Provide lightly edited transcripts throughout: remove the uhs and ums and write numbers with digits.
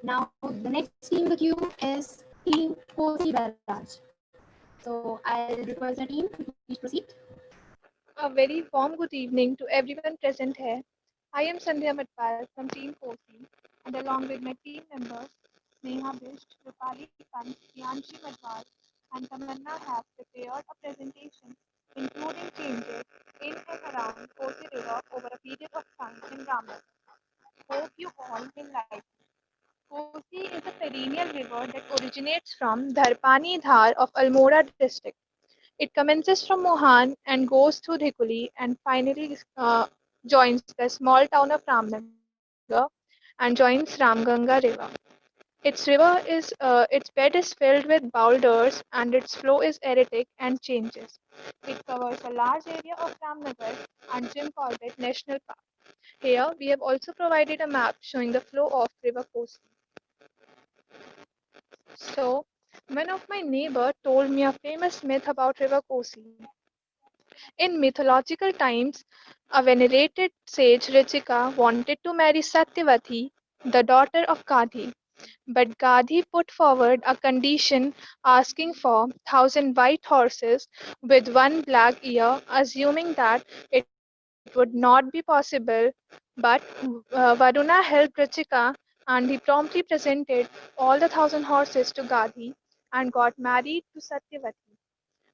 Now, the next team in the queue is Team Kosi Barrage. So I'll request the team to please proceed. A very warm good evening to everyone present here. I am Sandhya Matpal from Team 4C, and along with my team members, Sneha Bisht, Rupali Pant, Priyanshi Madhwar, and Tamanna have prepared a presentation including changes in and around Kosi River over a period of time in Ramnagar. Hope you all will like it. Kosi is a perennial river that originates from Dharpani Dhar of Almora district. It commences from Mohan and goes through Dhikuli and finally joins the small town of Ramnagar and joins Ramganga River. Its bed is filled with boulders and its flow is erratic and changes. It covers a large area of Ramnagar and Jim Corbett National Park. Here we have also provided a map showing the flow of River Kosi. So, one of my neighbor told me a famous myth about River Kosi. In mythological times, a venerated sage Richika wanted to marry Satyavati, the daughter of Gadhi. But Gadhi put forward a condition asking for 1,000 white horses with one black ear, assuming that it would not be possible. But Varuna helped Richika and he promptly presented all the 1,000 horses to Gadhi and got married to Satyavati.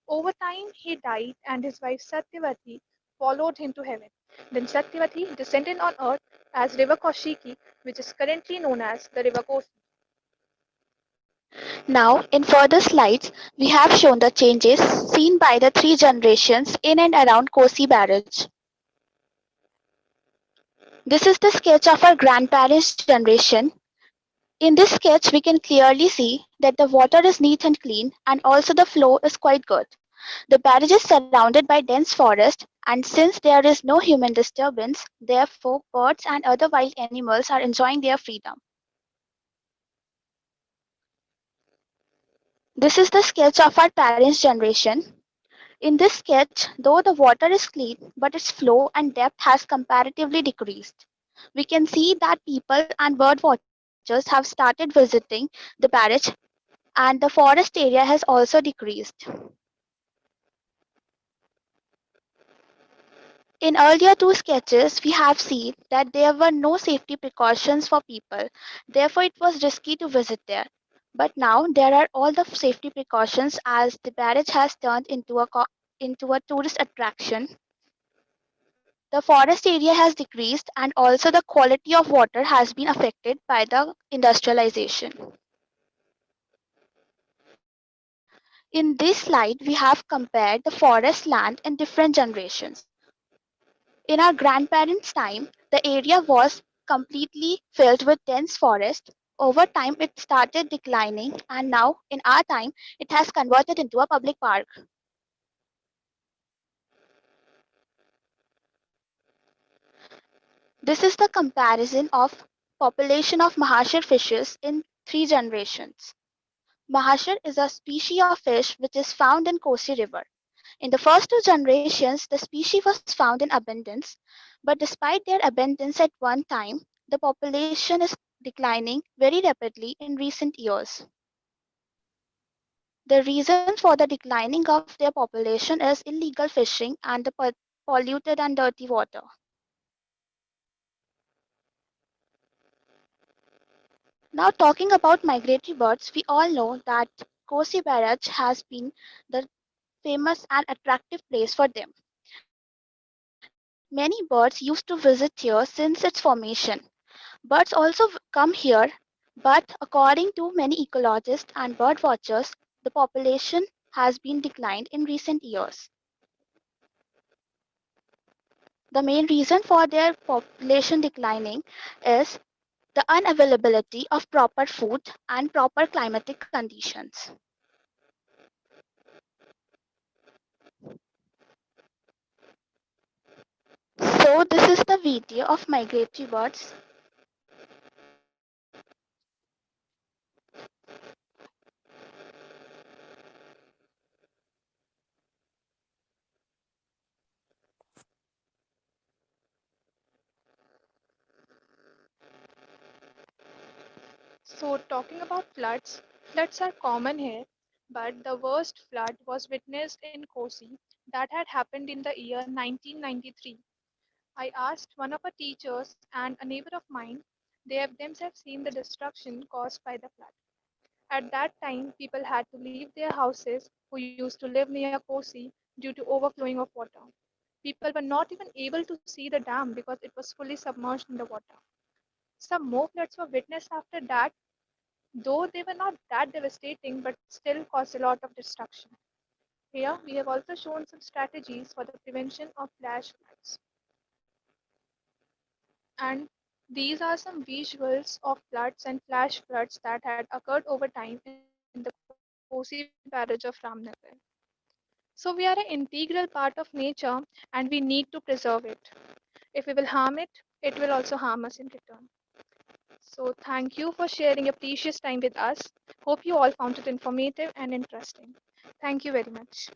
Over time, he died, and his wife Satyavati followed him to heaven. Then Satyavati descended on earth as River Kaushiki, which is currently known as the River Kosi. Now, in further slides, we have shown the changes seen by the three generations in and around Kosi Barrage. This is the sketch of our grandparents' generation. In this sketch, we can clearly see that the water is neat and clean and also the flow is quite good. The barrage is surrounded by dense forest, and since there is no human disturbance, therefore birds and other wild animals are enjoying their freedom. This is the sketch of our parents' generation. In this sketch, though the water is clean, but its flow and depth has comparatively decreased. We can see that people and bird watchers have started visiting the barrage, and the forest area has also decreased. In earlier two sketches, we have seen that there were no safety precautions for people, therefore it was risky to visit there. But now there are all the safety precautions as the barrage has turned into a tourist attraction. The forest area has decreased and also the quality of water has been affected by the industrialization. In this slide, we have compared the forest land in different generations. In our grandparents' time, the area was completely filled with dense forest. Over time, it started declining, and now, in our time, it has converted into a public park. This is the comparison of population of mahashar fishes in three generations. Mahashar is a species of fish which is found in Kosi River. In the first two generations, the species was found in abundance, but despite their abundance at one time, the population is declining very rapidly in recent years. The reason for the declining of their population is illegal fishing and the polluted and dirty water. Now, talking about migratory birds, we all know that Kosi Barrage has been the famous and attractive place for them. Many birds used to visit here since its formation. Birds also come here, but according to many ecologists and bird watchers, the population has been declined in recent years. The main reason for their population declining is the unavailability of proper food and proper climatic conditions. So this is the video of migratory birds. So, talking about floods, floods are common here, but the worst flood was witnessed in Kosi that had happened in the year 1993. I asked one of our teachers and a neighbor of mine, they have themselves seen the destruction caused by the flood. At that time, people had to leave their houses who used to live near Kosi due to overflowing of water. People were not even able to see the dam because it was fully submerged in the water. Some more floods were witnessed after that, though they were not that devastating but still caused a lot of destruction. Here, we have also shown some strategies for the prevention of flash floods. And these are some visuals of floods and flash floods that had occurred over time in the Kosi barrage of Ramnagar. So we are an integral part of nature and we need to preserve it. If we will harm it, it will also harm us in return. So thank you for sharing your precious time with us. Hope you all found it informative and interesting. Thank you very much.